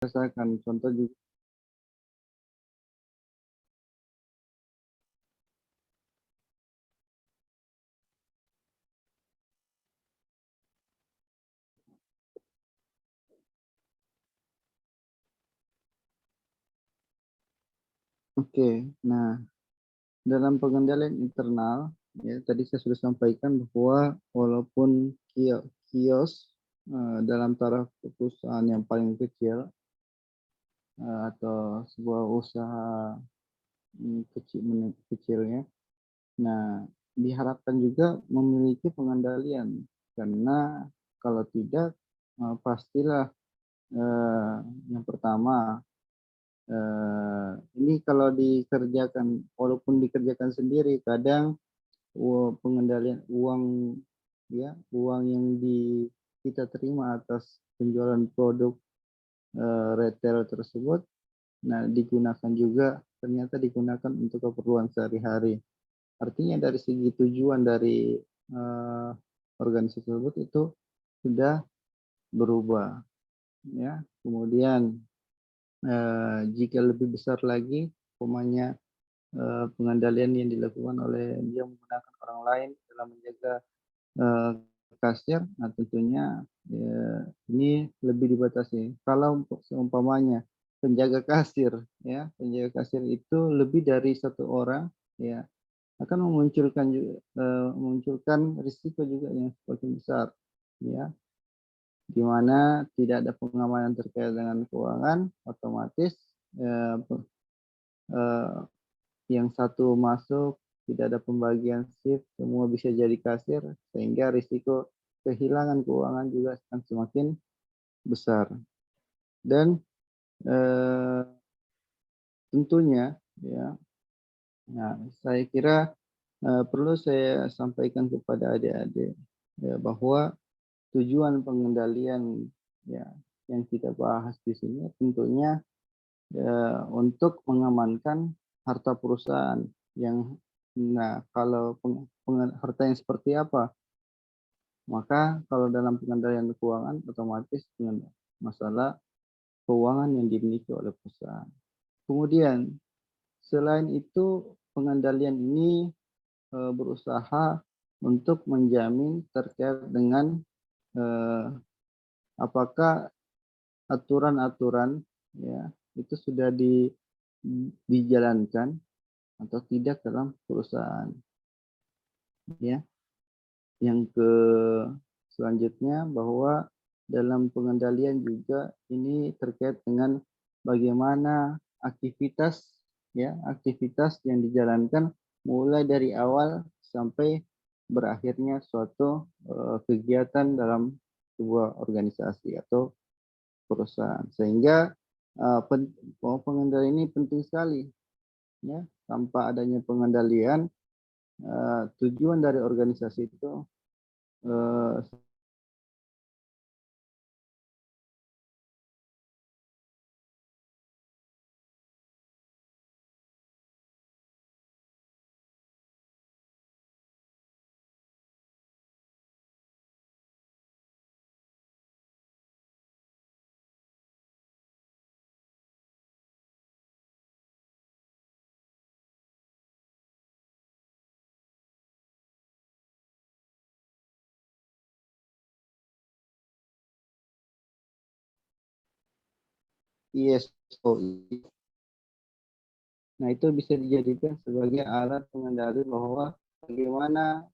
rasakan. Contoh juga. Oke, nah dalam pengendalian internal, ya tadi saya sudah sampaikan bahwa walaupun kios dalam taraf perusahaan yang paling kecil atau sebuah usaha kecilnya, nah diharapkan juga memiliki pengendalian karena kalau tidak pastilah eh, yang pertama ini kalau dikerjakan walaupun dikerjakan sendiri kadang pengendalian uang ya uang yang kita terima atas penjualan produk retail tersebut nah digunakan juga ternyata digunakan untuk keperluan sehari-hari. Artinya dari segi tujuan dari organisasi tersebut itu sudah berubah ya. Kemudian jika lebih besar lagi umpamanya pengendalian yang dilakukan oleh dia menggunakan orang lain dalam menjaga eh, kasir, nah tentunya ini lebih dibatasi. Kalau untuk seumpamanya penjaga kasir, ya penjaga kasir itu lebih dari satu orang, ya akan memunculkan risiko juga yang semakin besar, ya di mana tidak ada pengamanan terkait dengan keuangan, otomatis eh, eh, yang satu masuk, tidak ada pembagian shift, semua bisa jadi kasir, sehingga risiko kehilangan keuangan juga akan semakin besar. Dan eh, tentunya, ya, nah, saya kira perlu saya sampaikan kepada adik-adik ya, bahwa tujuan pengendalian ya yang kita bahas di sini tentunya untuk mengamankan harta perusahaan yang nah kalau harta yang seperti apa maka kalau dalam pengendalian keuangan otomatis dengan masalah keuangan yang dimiliki oleh perusahaan. Kemudian selain itu pengendalian ini berusaha untuk menjamin terkait dengan eh, apakah aturan-aturan ya itu sudah dijalankan atau tidak dalam perusahaan ya. Yang selanjutnya bahwa dalam pengendalian juga ini terkait dengan bagaimana aktivitas ya aktivitas yang dijalankan mulai dari awal sampai berakhirnya suatu kegiatan dalam sebuah organisasi atau perusahaan sehingga pengendalian ini penting sekali ya tanpa adanya pengendalian tujuan dari organisasi itu uh, ISO. Nah, itu bisa dijadikan sebagai alat pengendali bahwa bagaimana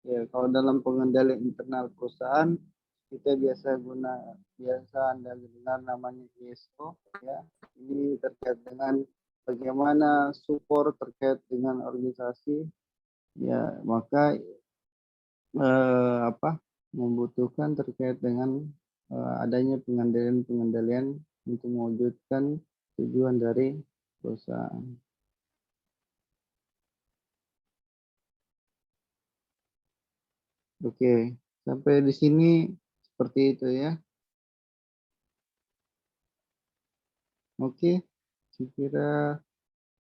ya kalau dalam pengendalian internal perusahaan kita biasa Anda dengar namanya ISO ya. Ini terkait dengan bagaimana support terkait dengan organisasi ya maka apa membutuhkan terkait dengan adanya pengendalian untuk mewujudkan tujuan dari perusahaan. Oke, sampai di sini seperti itu ya. Oke, saya kira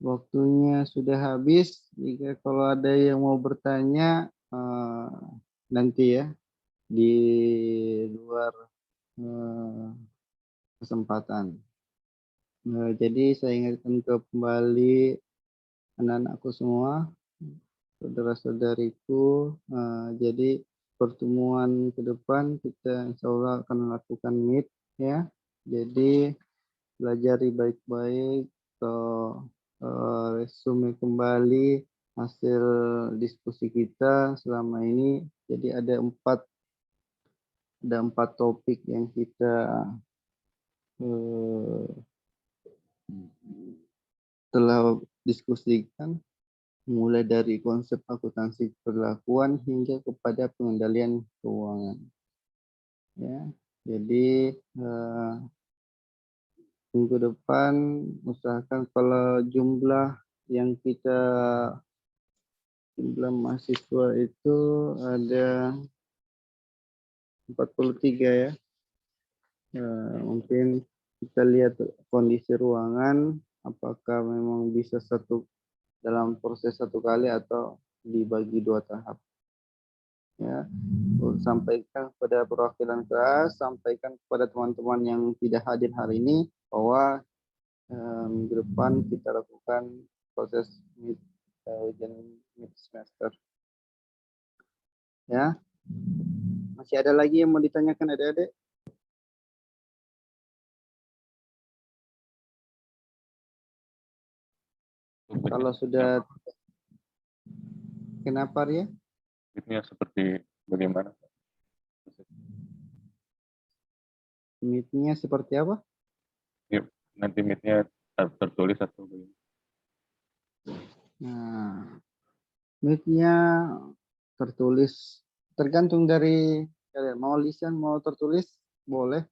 waktunya sudah habis. Jika kalau ada yang mau bertanya nanti ya di luar kesempatan. Jadi saya ingatkan kembali anak-anakku semua, saudara-saudariku, jadi pertemuan ke depan kita insya Allah akan melakukan meet ya. Jadi pelajari baik-baik, resume kembali hasil diskusi kita selama ini. Jadi ada empat topik yang kita telah diskusikan, mulai dari konsep akuntansi perlakuan hingga kepada pengendalian keuangan. Ya, jadi minggu depan usahakan kalau jumlah mahasiswa itu ada 43 ya. Mungkin kita lihat kondisi ruangan, apakah memang bisa dalam proses satu kali atau dibagi 2 tahap. Ya, sampaikan kepada perwakilan kelas, sampaikan kepada teman-teman yang tidak hadir hari ini bahwa minggu depan kita lakukan proses ujian mid semester. Ya, masih ada lagi yang mau ditanyakan adik-adik? Kalau sudah, kenapa Ria? Meetnya seperti bagaimana? Meetnya seperti apa? Ya, nanti meetnya tertulis atau bagaimana? Nah, meetnya tertulis, tergantung dari kalian. Mau lisan, mau tertulis, boleh.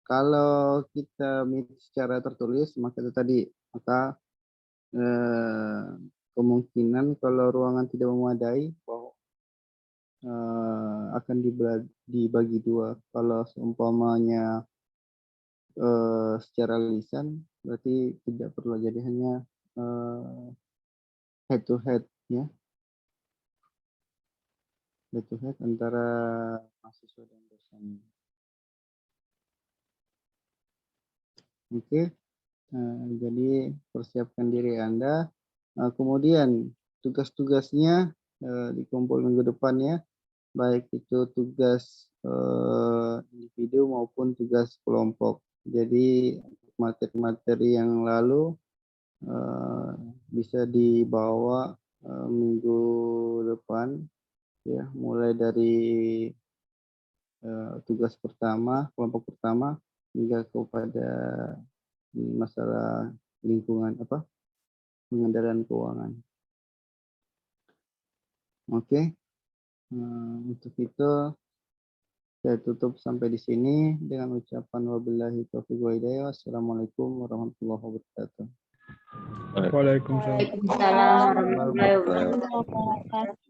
Kalau kita meet secara tertulis, maka kemungkinan kalau ruangan tidak memadai, akan dibagi 2. Kalau seumpamanya secara lisan, berarti tidak perlu, jadi hanya head to head ya, head to head antara mahasiswa dan dosen. Oke. Jadi persiapkan diri Anda. Kemudian tugas-tugasnya dikumpul minggu depan ya, baik itu tugas individu maupun tugas kelompok. Jadi materi-materi yang lalu bisa dibawa minggu depan ya, mulai dari tugas pertama, kelompok pertama, hingga kepada masalah lingkungan pengendalian keuangan. Oke. Untuk itu saya tutup sampai di sini dengan ucapan wabillahi taufiq wa hidayah. Assalamualaikum warahmatullahi wabarakatuh. Waalaikumsalam. Waalaikumsalam warahmatullahi wabarakatuh.